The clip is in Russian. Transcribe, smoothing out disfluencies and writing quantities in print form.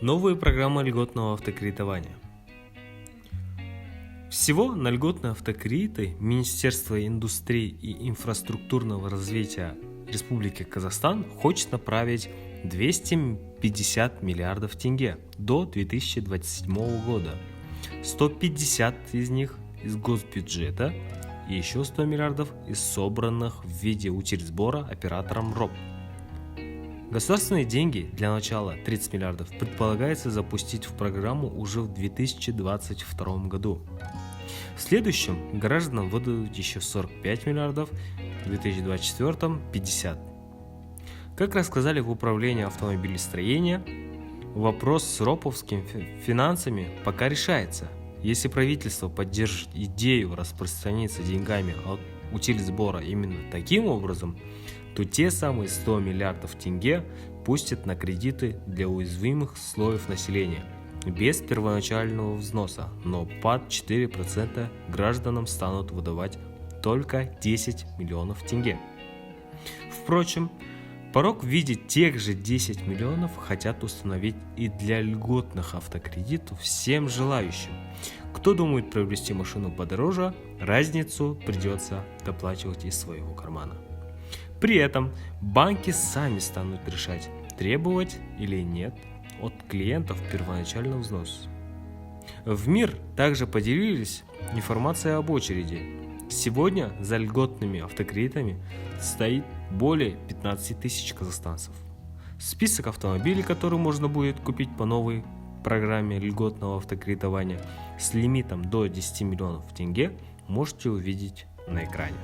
Новые программы льготного автокредитования. Всего на льготные автокредиты Министерство индустрии и инфраструктурного развития Республики Казахстан хочет направить 250 миллиардов тенге до 2027 года. 150 из них из госбюджета и еще 100 миллиардов из собранных в виде утильсбора оператором РОП. Государственные деньги для начала 30 миллиардов предполагается запустить в программу уже в 2022 году. В следующем гражданам выдадут еще 45 миллиардов, в 2024 – 50. Как рассказали в управлении автомобилестроения, вопрос с роповскими финансами пока решается. Если правительство поддержит идею распространиться деньгами от утильсбора именно таким образом, то те самые 100 миллиардов тенге пустят на кредиты для уязвимых слоев населения без первоначального взноса, но под 4% гражданам станут выдавать только 10 миллионов тенге. Впрочем, порог в виде тех же 10 миллионов хотят установить и для льготных автокредитов всем желающим. Кто думает приобрести машину подороже, разницу придется доплачивать из своего кармана. При этом банки сами станут решать, требовать или нет от клиентов первоначальный взнос. В МИР также поделились информацией об очереди. Сегодня за льготными автокредитами стоит более 15 тысяч казахстанцев. Список автомобилей, которые можно будет купить по новой программе льготного автокредитования с лимитом до 10 миллионов тенге, можете увидеть на экране.